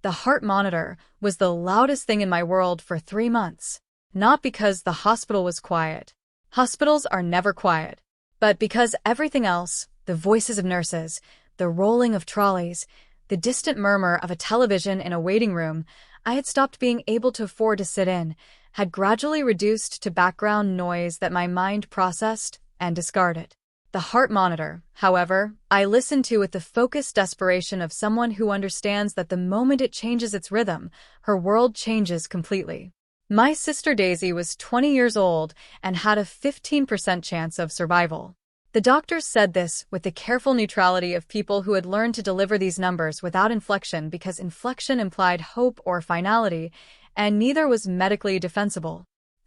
The heart monitor was the loudest thing in my world for 3 months. Not because the hospital was quiet. Hospitals are never quiet. But because everything else, the voices of nurses, the rolling of trolleys, the distant murmur of a television in a waiting room I had stopped being able to afford to sit in, had gradually reduced to background noise that my mind processed and discarded. The heart monitor, however, I listened to with the focused desperation of someone who understands that the moment it changes its rhythm, her world changes completely. My sister Daisy was 20 years old and had a 15% chance of survival. The doctors said this with the careful neutrality of people who had learned to deliver these numbers without inflection because inflection implied hope or finality, and neither was medically defensible.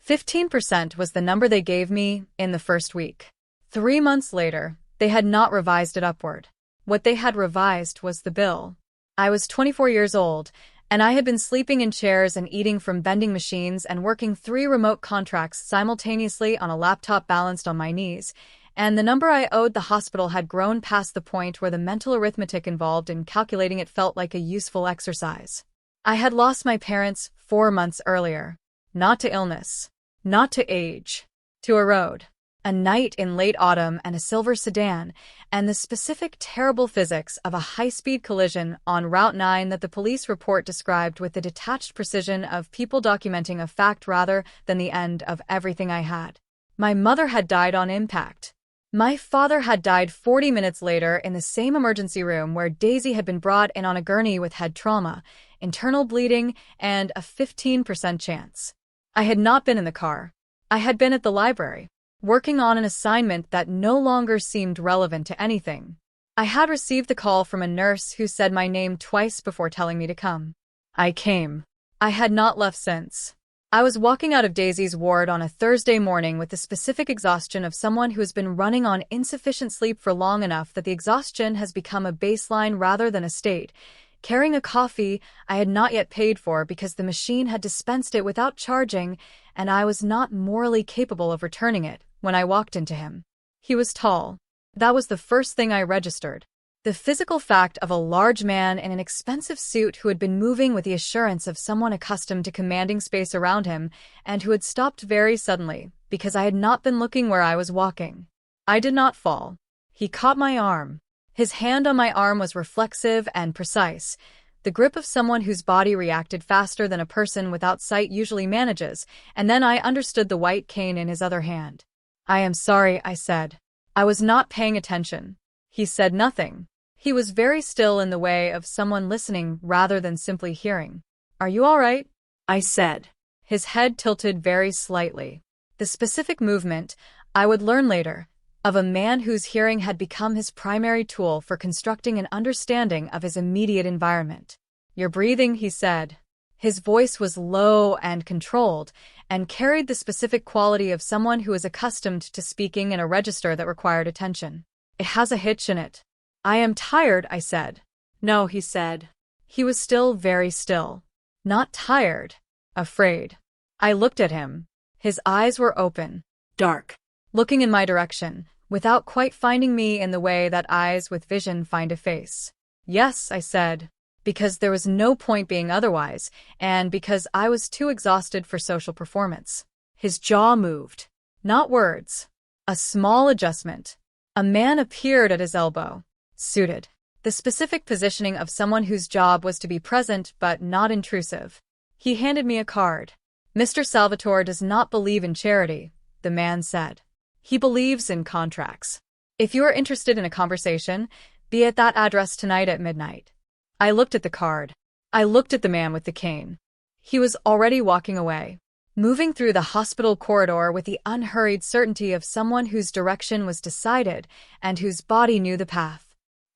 15% was the number they gave me in the first week. 3 months later, they had not revised it upward. What they had revised was the bill. I was 24 years old, and I had been sleeping in chairs and eating from vending machines and working 3 remote contracts simultaneously on a laptop balanced on my knees, and the number I owed the hospital had grown past the point where the mental arithmetic involved in calculating it felt like a useful exercise. I had lost my parents 4 months earlier. Not to illness. Not to age. To a road. A night in late autumn and a silver sedan, and the specific terrible physics of a high-speed collision on Route 9 that the police report described with the detached precision of people documenting a fact rather than the end of everything I had. My mother had died on impact. My father had died 40 minutes later in the same emergency room where Daisy had been brought in on a gurney with head trauma, internal bleeding, and a 15% chance. I had not been in the car. I had been at the library, working on an assignment that no longer seemed relevant to anything. I had received the call from a nurse who said my name twice before telling me to come. I came. I had not left since. I was walking out of Daisy's ward on a Thursday morning with the specific exhaustion of someone who has been running on insufficient sleep for long enough that the exhaustion has become a baseline rather than a state, carrying a coffee I had not yet paid for because the machine had dispensed it without charging, and I was not morally capable of returning it when I walked into him. He was tall. That was the first thing I registered. The physical fact of a large man in an expensive suit who had been moving with the assurance of someone accustomed to commanding space around him and who had stopped very suddenly because I had not been looking where I was walking. I did not fall. He caught my arm. His hand on my arm was reflexive and precise, the grip of someone whose body reacted faster than a person without sight usually manages, and then I understood the white cane in his other hand. I am sorry, I said. I was not paying attention. He said nothing. He was very still in the way of someone listening rather than simply hearing. Are you all right? I said. His head tilted very slightly. The specific movement, I would learn later, of a man whose hearing had become his primary tool for constructing an understanding of his immediate environment. You're breathing, he said. His voice was low and controlled, and carried the specific quality of someone who is accustomed to speaking in a register that required attention. It has a hitch in it. I am tired, I said. No, he said. He was still very still. Not tired. Afraid. I looked at him. His eyes were open. Dark. Looking in my direction, without quite finding me in the way that eyes with vision find a face. Yes, I said. Because there was no point being otherwise, and because I was too exhausted for social performance. His jaw moved. Not words. A small adjustment. A man appeared at his elbow. Suited. The specific positioning of someone whose job was to be present but not intrusive. He handed me a card. Mr. Salvatore does not believe in charity, the man said. He believes in contracts. If you are interested in a conversation, be at that address tonight at midnight. I looked at the card. I looked at the man with the cane. He was already walking away, moving through the hospital corridor with the unhurried certainty of someone whose direction was decided and whose body knew the path.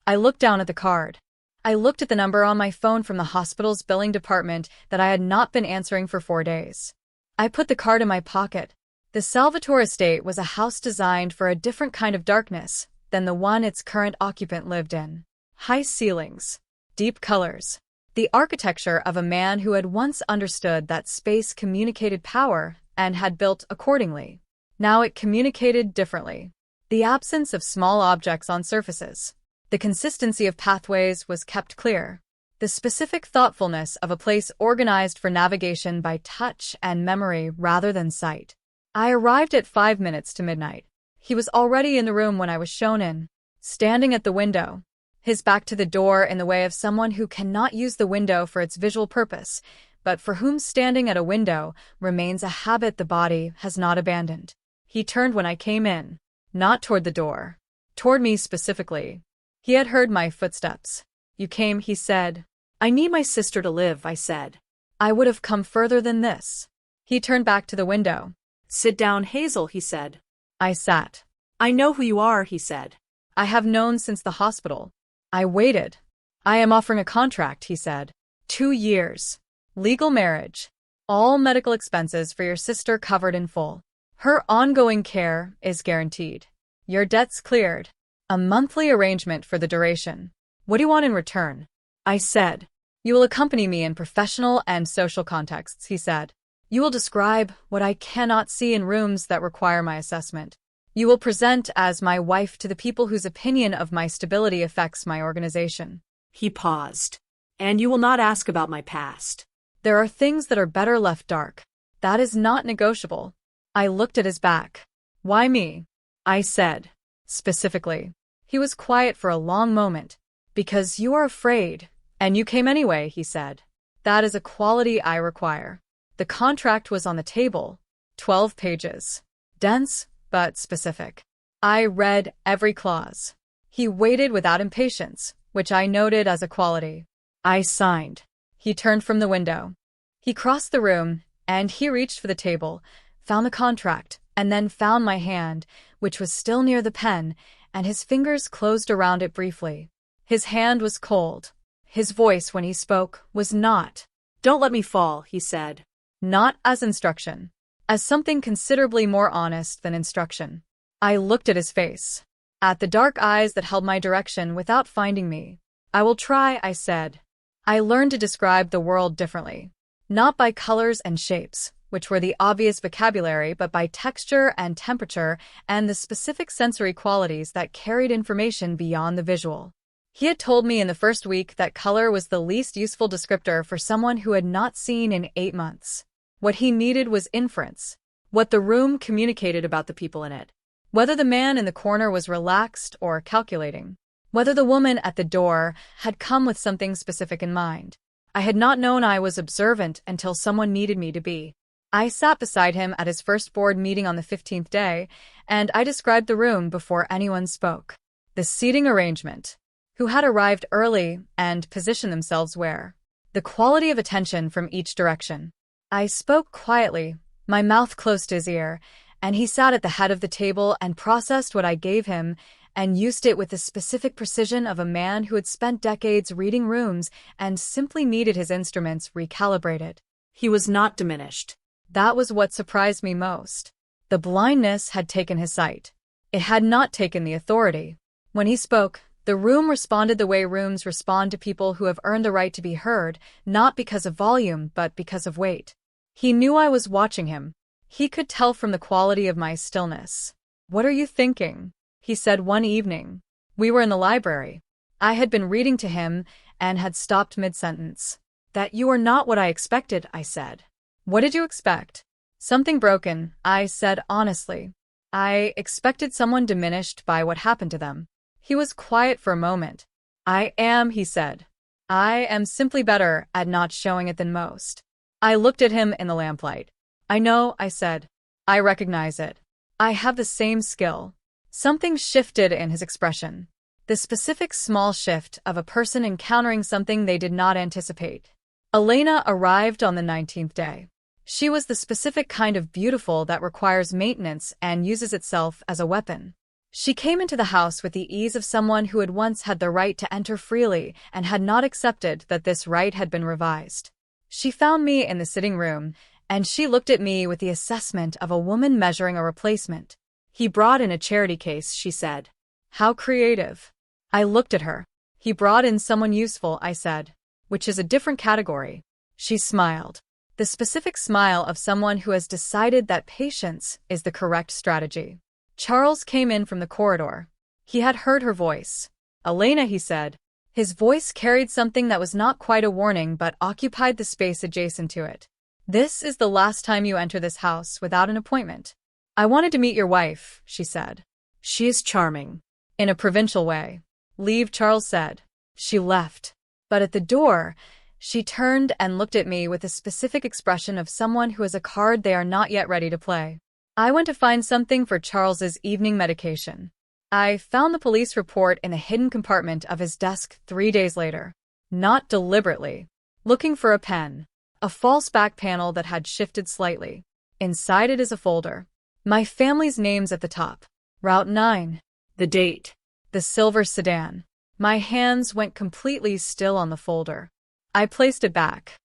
I looked down at the card. I looked at the number on my phone from the hospital's billing department that I had not been answering for 4 days. I put the card in my pocket. The Salvatore estate was a house designed for a different kind of darkness than the one its current occupant lived in. High ceilings. Deep colors. The architecture of a man who had once understood that space communicated power and had built accordingly. Now it communicated differently. The absence of small objects on surfaces. The consistency of pathways was kept clear. The specific thoughtfulness of a place organized for navigation by touch and memory rather than sight. I arrived at 5 minutes to midnight. He was already in the room when I was shown in, standing at the window, his back to the door in the way of someone who cannot use the window for its visual purpose, but for whom standing at a window remains a habit the body has not abandoned. He turned when I came in, not toward the door, toward me specifically. He had heard my footsteps. "You came," he said. "I need my sister to live," I said. "I would have come further than this." He turned back to the window. "Sit down, Hazel," he said. I sat. "I know who you are," he said. "I have known since the hospital." I waited. "I am offering a contract," he said. 2 years. Legal marriage. All medical expenses for your sister covered in full. Her ongoing care is guaranteed. Your debts cleared. A monthly arrangement for the duration. "What do you want in return?" I said. "You will accompany me in professional and social contexts," he said. "You will describe what I cannot see in rooms that require my assessment. You will present as my wife to the people whose opinion of my stability affects my organization." He paused. "And you will not ask about my past." "There are things that are better left dark. That is not negotiable." I looked at his back. "Why me?" I said. Specifically. He was quiet for a long moment. "Because you are afraid. And you came anyway," he said. "That is a quality I require." The contract was on the table. 12 pages. Dense, but specific. I read every clause. He waited without impatience, which I noted as a quality. I signed. He turned from the window. He crossed the room, and he reached for the table, found the contract, and then found my hand, which was still near the pen, and his fingers closed around it briefly. His hand was cold. His voice, when he spoke, was not. "Don't let me fall," he said. Not as instruction. As something considerably more honest than instruction. I looked at his face. At the dark eyes that held my direction without finding me. "I will try," I said. I learned to describe the world differently. Not by colors and shapes, which were the obvious vocabulary, but by texture and temperature and the specific sensory qualities that carried information beyond the visual. He had told me in the first week that color was the least useful descriptor for someone who had not seen in 8 months. What he needed was inference. What the room communicated about the people in it. Whether the man in the corner was relaxed or calculating. Whether the woman at the door had come with something specific in mind. I had not known I was observant until someone needed me to be. I sat beside him at his first board meeting on the 15th day, and I described the room before anyone spoke. The seating arrangement. Who had arrived early and positioned themselves where. The quality of attention from each direction. I spoke quietly, my mouth close to his ear, and he sat at the head of the table and processed what I gave him and used it with the specific precision of a man who had spent decades reading rooms and simply needed his instruments recalibrated. He was not diminished. That was what surprised me most. The blindness had taken his sight. It had not taken the authority. When he spoke, the room responded the way rooms respond to people who have earned the right to be heard, not because of volume but because of weight. He knew I was watching him. He could tell from the quality of my stillness. "What are you thinking?" he said one evening. We were in the library. I had been reading to him and had stopped mid-sentence. "That you are not what I expected," I said. "What did you expect?" "Something broken," I said honestly. "I expected someone diminished by what happened to them." He was quiet for a moment. "I am," he said. "I am simply better at not showing it than most." I looked at him in the lamplight. "I know," I said. "I recognize it. I have the same skill." Something shifted in his expression. The specific small shift of a person encountering something they did not anticipate. Elena arrived on the 19th day. She was the specific kind of beautiful that requires maintenance and uses itself as a weapon. She came into the house with the ease of someone who had once had the right to enter freely and had not accepted that this right had been revised. She found me in the sitting room, and she looked at me with the assessment of a woman measuring a replacement. "He brought in a charity case," she said. "How creative." I looked at her. "He brought in someone useful," I said. "Which is a different category." She smiled. The specific smile of someone who has decided that patience is the correct strategy. Charles came in from the corridor. He had heard her voice. "Elena," he said. His voice carried something that was not quite a warning but occupied the space adjacent to it. "This is the last time you enter this house without an appointment. I wanted to meet your wife," she said. She is charming. In a provincial way. "Leave," Charles said. She left. But at the door, she turned and looked at me with a specific expression of someone who has a card they are not yet ready to play. I went to find something for Charles's evening medication. I found the police report in the hidden compartment of his desk 3 days later. Not deliberately. Looking for a pen. A false back panel that had shifted slightly. Inside it is a folder. My family's names at the top. Route 9. The date. The silver sedan. My hands went completely still on the folder. I placed it back.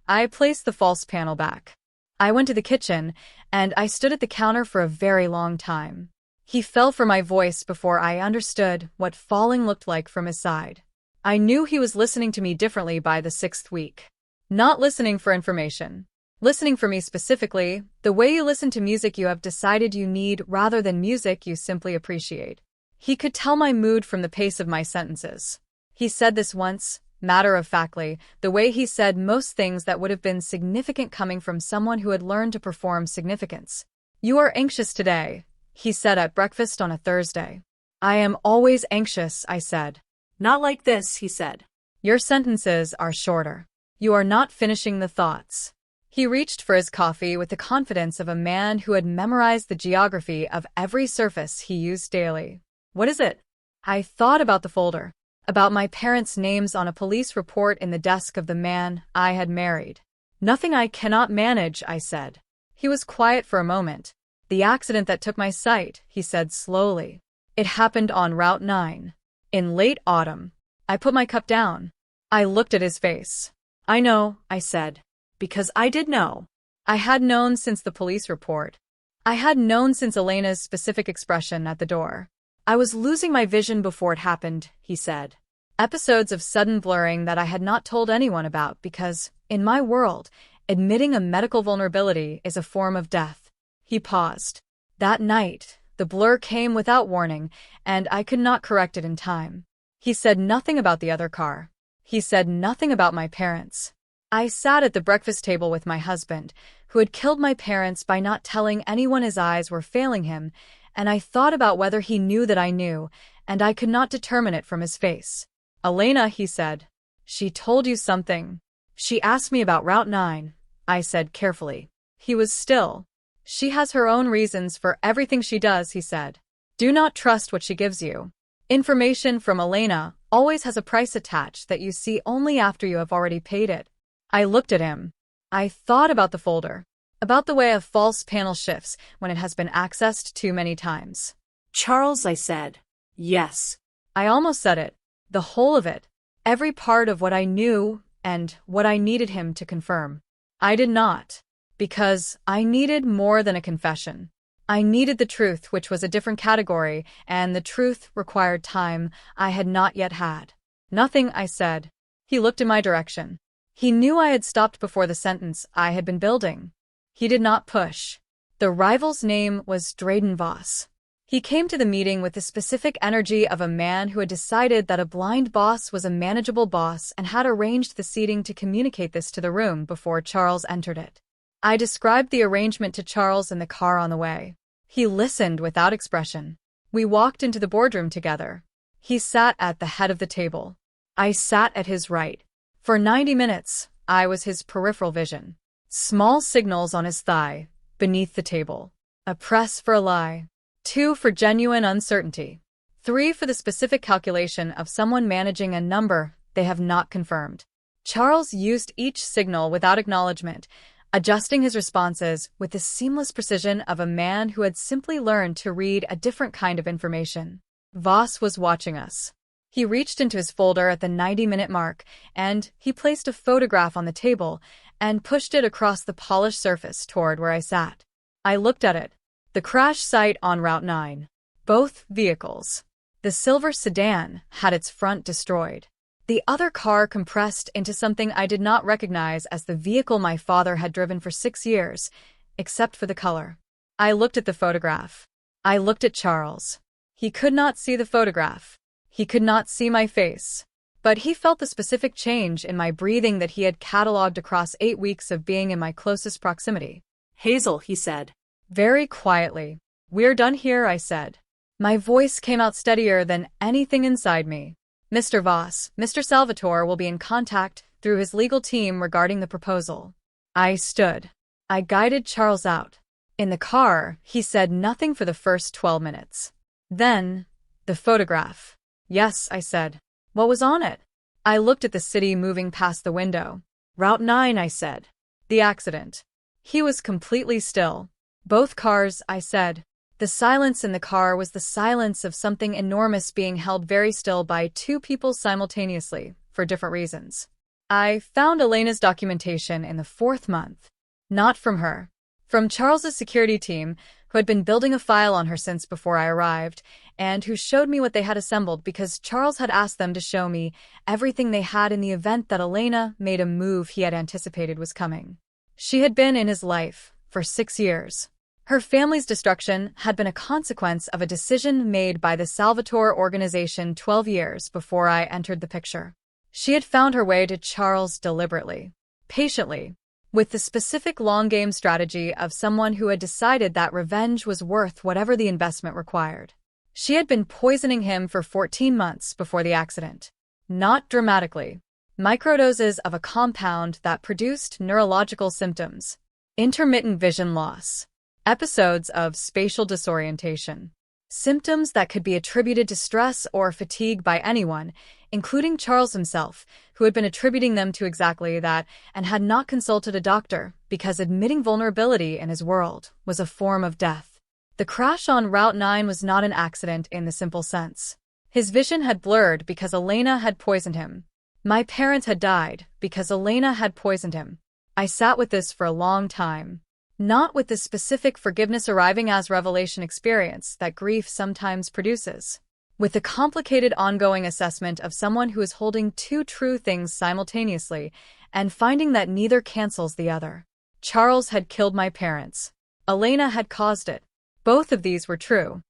I placed the false panel back. I went to the kitchen, and I stood at the counter for a very long time. He fell for my voice before I understood what falling looked like from his side. I knew he was listening to me differently by the 6th week. Not listening for information. Listening for me specifically, the way you listen to music you have decided you need rather than music you simply appreciate. He could tell my mood from the pace of my sentences. He said this once, matter-of-factly, the way he said most things that would have been significant coming from someone who had learned to perform significance. "You are anxious today," he said at breakfast on a Thursday. "I am always anxious," I said. Not like this, he said. "Your sentences are shorter. You are not finishing the thoughts." He reached for his coffee with the confidence of a man who had memorized the geography of every surface he used daily. "What is it?" I thought about the folder. About my parents' names on a police report in the desk of the man I had married. "Nothing I cannot manage," I said. He was quiet for a moment. "The accident that took my sight," he said slowly. "It happened on Route 9. In late autumn." I put my cup down. I looked at his face. "I know," I said. Because I did know. I had known since the police report. I had known since Elena's specific expression at the door. "I was losing my vision before it happened," he said. Episodes of sudden blurring that I had not told anyone about because, in my world, admitting a medical vulnerability is a form of death. He paused. That night, the blur came without warning, and I could not correct it in time. He said nothing about the other car. He said nothing about my parents. I sat at the breakfast table with my husband, who had killed my parents by not telling anyone his eyes were failing him, and I thought about whether he knew that I knew, and I could not determine it from his face. "Elena," he said. "She told you something." "She asked me about Route 9, I said carefully. He was still. "She has her own reasons for everything she does," he said. "Do not trust what she gives you. Information from Elena always has a price attached that you see only after you have already paid it." I looked at him. I thought about the folder. About the way a false panel shifts when it has been accessed too many times. "Charles," I said. "Yes." I almost said it. The whole of it. Every part of what I knew and what I needed him to confirm. I did not. Because I needed more than a confession. I needed the truth, which was a different category, and the truth required time I had not yet had. "Nothing," I said. He looked in my direction. He knew I had stopped before the sentence I had been building. He did not push. The rival's name was Drayden Voss. He came to the meeting with the specific energy of a man who had decided that a blind boss was a manageable boss and had arranged the seating to communicate this to the room before Charles entered it. I described the arrangement to Charles in the car on the way. He listened without expression. We walked into the boardroom together. He sat at the head of the table. I sat at his right. For 90 minutes, I was his peripheral vision. Small signals on his thigh, beneath the table. A press for a lie. 2 for genuine uncertainty. 3 for the specific calculation of someone managing a number they have not confirmed. Charles used each signal without acknowledgement, adjusting his responses with the seamless precision of a man who had simply learned to read a different kind of information. Voss was watching us. He reached into his folder at the 90-minute mark, and he placed a photograph on the table and pushed it across the polished surface toward where I sat. I looked at it. The crash site on Route 9. Both vehicles. The silver sedan had its front destroyed. The other car compressed into something I did not recognize as the vehicle my father had driven for 6 years, except for the color. I looked at the photograph. I looked at Charles. He could not see the photograph. He could not see my face. But he felt the specific change in my breathing that he had cataloged across 8 weeks of being in my closest proximity. Hazel, he said. Very quietly. We're done here, I said. My voice came out steadier than anything inside me. Mr. Voss, Mr. Salvatore will be in contact through his legal team regarding the proposal. I stood. I guided Charles out. In the car, he said nothing for the first 12 minutes. Then, the photograph. Yes, I said. What was on it? I looked at the city moving past the window. Route 9, I said. The accident. He was completely still. Both cars, I said. The silence in the car was the silence of something enormous being held very still by two people simultaneously, for different reasons. I found Elena's documentation in the 4th month. Not from her. From Charles's security team, who had been building a file on her since before I arrived, and who showed me what they had assembled because Charles had asked them to show me everything they had in the event that Elena made a move he had anticipated was coming. She had been in his life for 6 years. Her family's destruction had been a consequence of a decision made by the Salvatore organization 12 years before I entered the picture. She had found her way to Charles deliberately, patiently, with the specific long-game strategy of someone who had decided that revenge was worth whatever the investment required. She had been poisoning him for 14 months before the accident. Not dramatically. Microdoses of a compound that produced neurological symptoms. Intermittent vision loss. Episodes of spatial disorientation. Symptoms that could be attributed to stress or fatigue by anyone, including Charles himself, who had been attributing them to exactly that and had not consulted a doctor because admitting vulnerability in his world was a form of death. The crash on Route 9 was not an accident in the simple sense. His vision had blurred because Elena had poisoned him. My parents had died because Elena had poisoned him. I sat with this for a long time. Not with the specific forgiveness arriving as revelation experience that grief sometimes produces. With the complicated ongoing assessment of someone who is holding two true things simultaneously and finding that neither cancels the other. Charles had killed my parents. Elena had caused it. Both of these were true.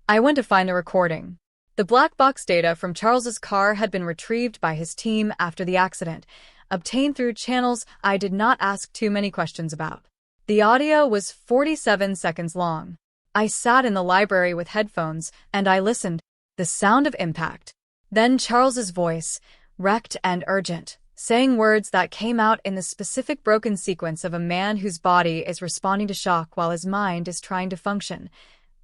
I went to find the recording. The black box data from Charles's car had been retrieved by his team after the accident, obtained through channels I did not ask too many questions about. The audio was 47 seconds long. I sat in the library with headphones, and I listened. The sound of impact. Then Charles's voice, wrecked and urgent, saying words that came out in the specific broken sequence of a man whose body is responding to shock while his mind is trying to function.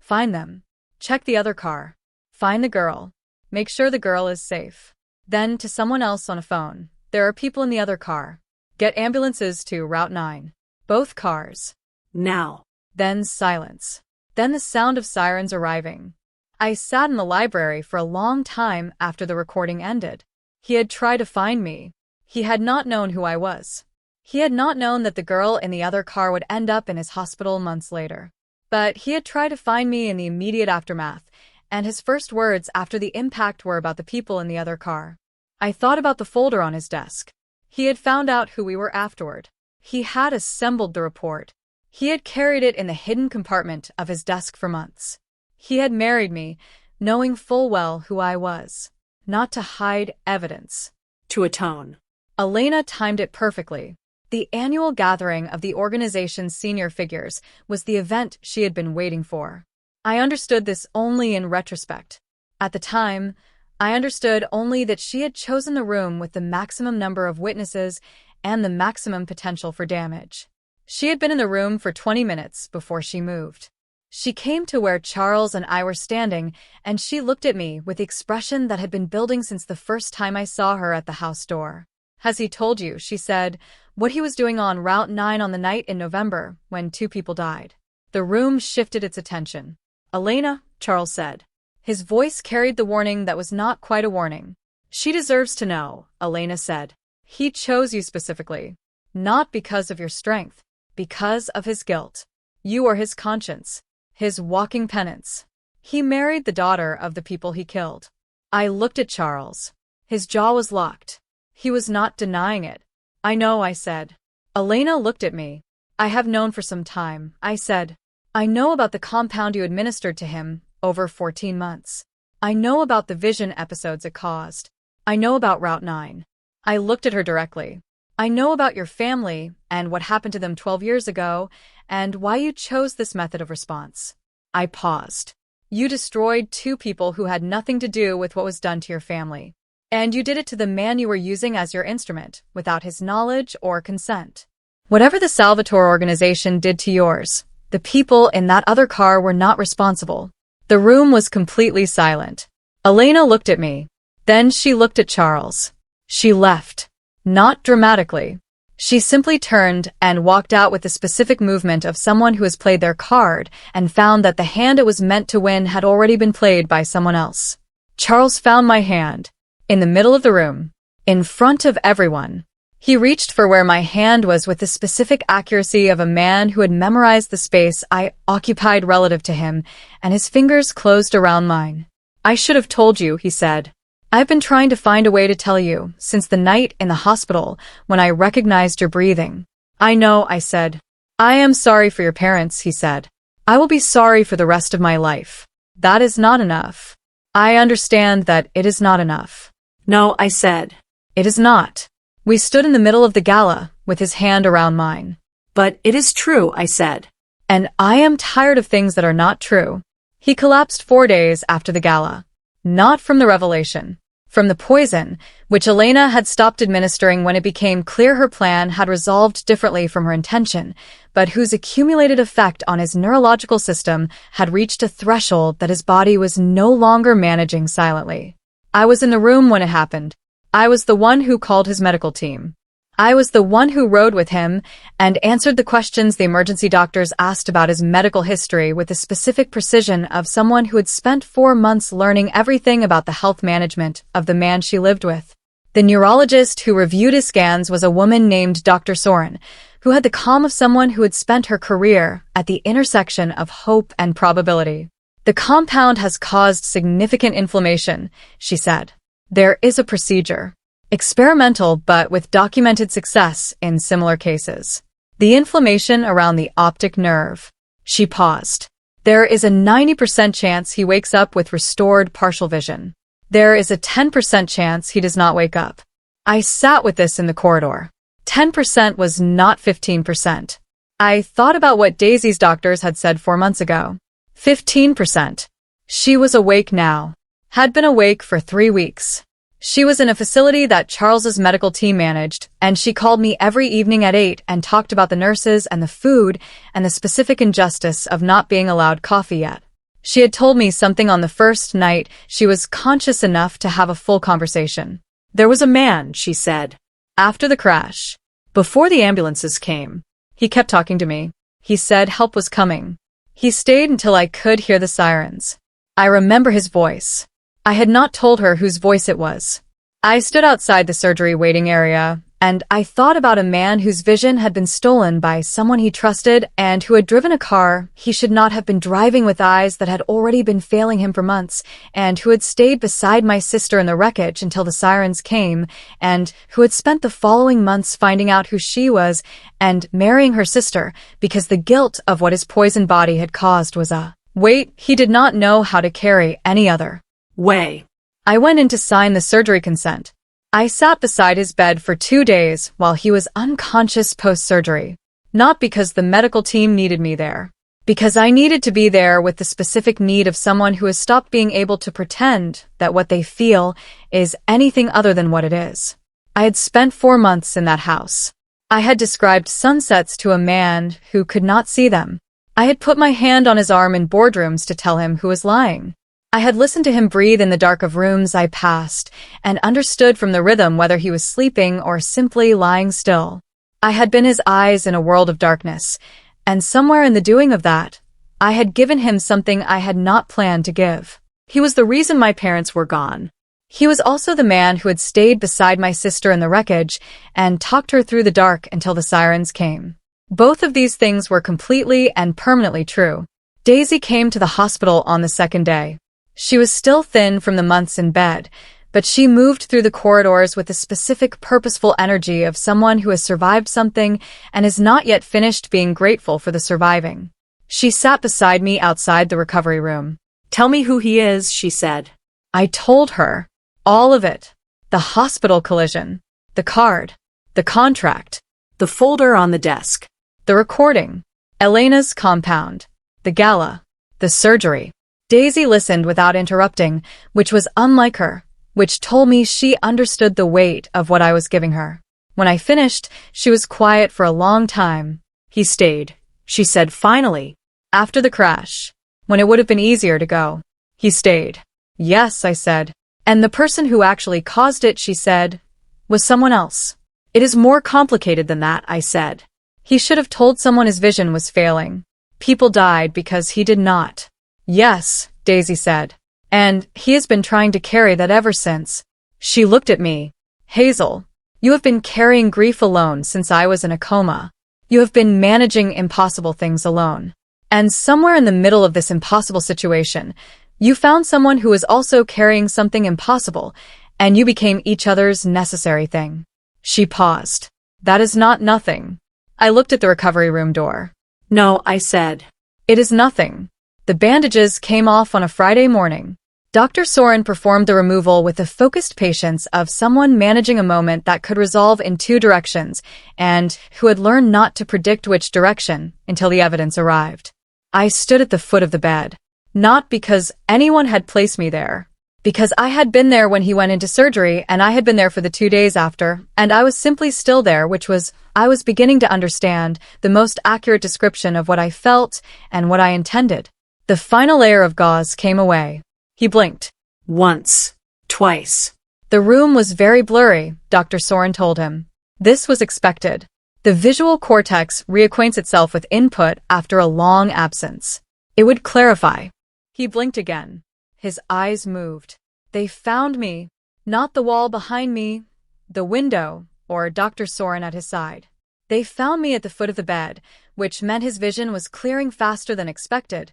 Find them. Check the other car. Find the girl. Make sure the girl is safe. Then to someone else on a phone. There are people in the other car. Get ambulances to Route 9. Both cars. Now. Then silence. Then the sound of sirens arriving. I sat in the library for a long time after the recording ended. He had tried to find me. He had not known who I was. He had not known that the girl in the other car would end up in his hospital months later. But he had tried to find me in the immediate aftermath, and his first words after the impact were about the people in the other car. I thought about the folder on his desk. He had found out who we were afterward. He had assembled the report. He had carried it in the hidden compartment of his desk for months. He had married me, knowing full well who I was. Not to hide evidence. To atone. Elena timed it perfectly. The annual gathering of the organization's senior figures was the event she had been waiting for. I understood this only in retrospect. At the time, I understood only that she had chosen the room with the maximum number of witnesses and the maximum potential for damage. She had been in the room for 20 minutes before she moved. She came to where Charles and I were standing, and she looked at me with the expression that had been building since the first time I saw her at the house door. Has he told you, she said, what he was doing on Route 9 on the night in November when 2 people died? The room shifted its attention. Elena, Charles said. His voice carried the warning that was not quite a warning. She deserves to know, Elena said. He chose you specifically. Not because of your strength. Because of his guilt. You are his conscience. His walking penance. He married the daughter of the people he killed. I looked at Charles. His jaw was locked. He was not denying it. I know, I said. Elena looked at me. I have known for some time, I said. I know about the compound you administered to him over 14 months. I know about the vision episodes it caused. I know about Route 9. I looked at her directly. I know about your family and what happened to them 12 years ago and why you chose this method of response. I paused. You destroyed two people who had nothing to do with what was done to your family. And you did it to the man you were using as your instrument, without his knowledge or consent. Whatever the Salvatore organization did to yours, the people in that other car were not responsible. The room was completely silent. Elena looked at me. Then she looked at Charles. She left. Not dramatically. She simply turned and walked out with the specific movement of someone who has played their card and found that the hand it was meant to win had already been played by someone else. Charles found my hand. In the middle of the room. In front of everyone. He reached for where my hand was with the specific accuracy of a man who had memorized the space I occupied relative to him, and his fingers closed around mine. I should have told you, he said. I've been trying to find a way to tell you since the night in the hospital when I recognized your breathing. I know, I said. I am sorry for your parents, he said. I will be sorry for the rest of my life. That is not enough. I understand that it is not enough. No, I said. It is not. We stood in the middle of the gala, with his hand around mine. But it is true, I said. And I am tired of things that are not true. He collapsed 4 days after the gala. Not from the revelation. From the poison, which Elena had stopped administering when it became clear her plan had resolved differently from her intention, but whose accumulated effect on his neurological system had reached a threshold that his body was no longer managing silently. I was in the room when it happened. I was the one who called his medical team. I was the one who rode with him and answered the questions the emergency doctors asked about his medical history with the specific precision of someone who had spent 4 months learning everything about the health management of the man she lived with. The neurologist who reviewed his scans was a woman named Dr. Soren, who had the calm of someone who had spent her career at the intersection of hope and probability. The compound has caused significant inflammation, she said. There is a procedure. Experimental but with documented success in similar cases. The inflammation around the optic nerve. She paused. There is a 90% chance he wakes up with restored partial vision. There is a 10% chance he does not wake up. I sat with this in the corridor. 10% was not 15%. I thought about what Daisy's doctors had said 4 months ago. 15%. She was awake now. Had been awake for 3 weeks. She was in a facility that Charles's medical team managed, and she called me every evening at 8 and talked about the nurses and the food and the specific injustice of not being allowed coffee yet. She had told me something on the first night she was conscious enough to have a full conversation. There was a man, she said. After the crash. Before the ambulances came. He kept talking to me. He said help was coming. He stayed until I could hear the sirens. I remember his voice. I had not told her whose voice it was. I stood outside the surgery waiting area, and I thought about a man whose vision had been stolen by someone he trusted and who had driven a car he should not have been driving with eyes that had already been failing him for months, and who had stayed beside my sister in the wreckage until the sirens came, and who had spent the following months finding out who she was and marrying her sister because the guilt of what his poisoned body had caused was a weight he did not know how to carry any other way. I went in to sign the surgery consent. I sat beside his bed for 2 days while he was unconscious post-surgery. Not because the medical team needed me there. Because I needed to be there with the specific need of someone who has stopped being able to pretend that what they feel is anything other than what it is. I had spent 4 months in that house. I had described sunsets to a man who could not see them. I had put my hand on his arm in boardrooms to tell him who was lying. I had listened to him breathe in the dark of rooms I passed and understood from the rhythm whether he was sleeping or simply lying still. I had been his eyes in a world of darkness, and somewhere in the doing of that, I had given him something I had not planned to give. He was the reason my parents were gone. He was also the man who had stayed beside my sister in the wreckage and talked her through the dark until the sirens came. Both of these things were completely and permanently true. Daisy came to the hospital on the second day. She was still thin from the months in bed, but she moved through the corridors with the specific purposeful energy of someone who has survived something and is not yet finished being grateful for the surviving. She sat beside me outside the recovery room. Tell me who he is, she said. I told her. All of it. The hospital collision. The card. The contract. The folder on the desk. The recording. Elena's compound. The gala. The surgery. Daisy listened without interrupting, which was unlike her, which told me she understood the weight of what I was giving her. When I finished, she was quiet for a long time. He stayed, she said finally. After the crash, when it would have been easier to go. He stayed. Yes, I said. And the person who actually caused it, she said, was someone else. It is more complicated than that, I said. He should have told someone his vision was failing. People died because he did not. Yes, Daisy said. And he has been trying to carry that ever since. She looked at me. Hazel, you have been carrying grief alone since I was in a coma. You have been managing impossible things alone. And somewhere in the middle of this impossible situation, you found someone who was also carrying something impossible, and you became each other's necessary thing. She paused. That is not nothing. I looked at the recovery room door. No, I said. It is nothing. The bandages came off on a Friday morning. Dr. Soren performed the removal with the focused patience of someone managing a moment that could resolve in two directions and who had learned not to predict which direction until the evidence arrived. I stood at the foot of the bed, not because anyone had placed me there, because I had been there when he went into surgery and I had been there for the 2 days after, and I was simply still there, which was, I was beginning to understand the most accurate description of what I felt and what I intended. The final layer of gauze came away. He blinked. Once. Twice. The room was very blurry, Dr. Soren told him. This was expected. The visual cortex reacquaints itself with input after a long absence. It would clarify. He blinked again. His eyes moved. They found me. Not the wall behind me, the window, or Dr. Soren at his side. They found me at the foot of the bed, which meant his vision was clearing faster than expected,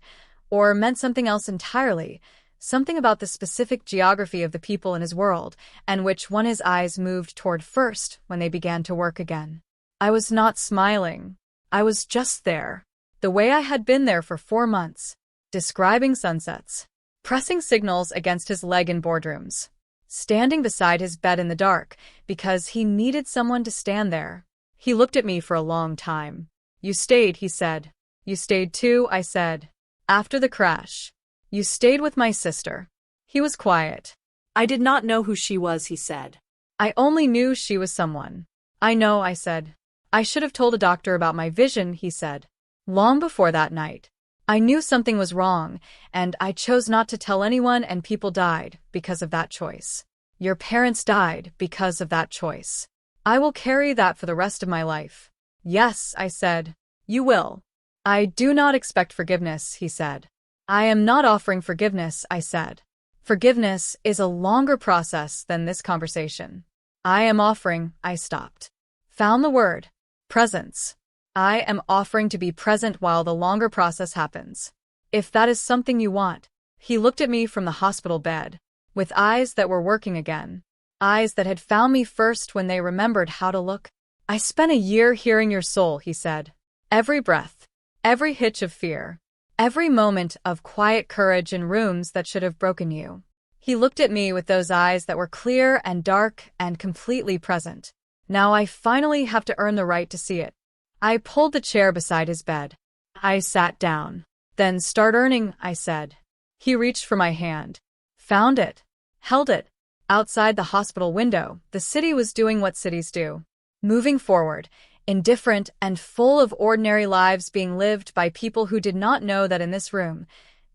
or meant something else entirely, something about the specific geography of the people in his world, and which one his eyes moved toward first when they began to work again. I was not smiling. I was just there, the way I had been there for 4 months, describing sunsets, pressing signals against his leg in boardrooms, standing beside his bed in the dark because he needed someone to stand there. He looked at me for a long time. You stayed, he said. You stayed too, I said. After the crash. You stayed with my sister. He was quiet. I did not know who she was, he said. I only knew she was someone. I know, I said. I should have told a doctor about my vision, he said. Long before that night. I knew something was wrong, and I chose not to tell anyone, and people died because of that choice. Your parents died because of that choice. I will carry that for the rest of my life. Yes, I said. You will. I do not expect forgiveness, he said. I am not offering forgiveness, I said. Forgiveness is a longer process than this conversation. I am offering, I stopped. Found the word. Presence. I am offering to be present while the longer process happens. If that is something you want. He looked at me from the hospital bed, with eyes that were working again. Eyes that had found me first when they remembered how to look. I spent a year hearing your soul, he said. Every breath. Every hitch of fear. Every moment of quiet courage in rooms that should have broken you. He looked at me with those eyes that were clear and dark and completely present. Now I finally have to earn the right to see it. I pulled the chair beside his bed. I sat down. Then start earning, I said. He reached for my hand. Found it. Held it. Outside the hospital window, the city was doing what cities do. Moving forward. Indifferent and full of ordinary lives being lived by people who did not know that in this room,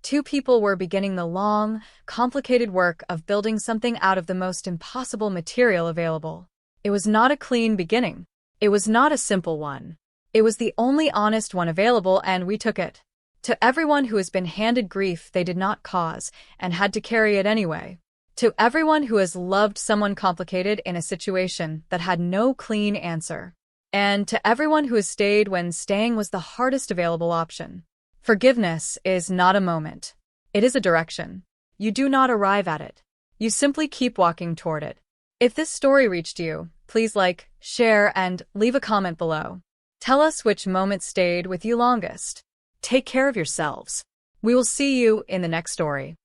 2 people were beginning the long, complicated work of building something out of the most impossible material available. It was not a clean beginning. It was not a simple one. It was the only honest one available, and we took it. To everyone who has been handed grief they did not cause and had to carry it anyway. To everyone who has loved someone complicated in a situation that had no clean answer. And to everyone who has stayed when staying was the hardest available option. Forgiveness is not a moment. It is a direction. You do not arrive at it. You simply keep walking toward it. If this story reached you, please like, share, and leave a comment below. Tell us which moment stayed with you longest. Take care of yourselves. We will see you in the next story.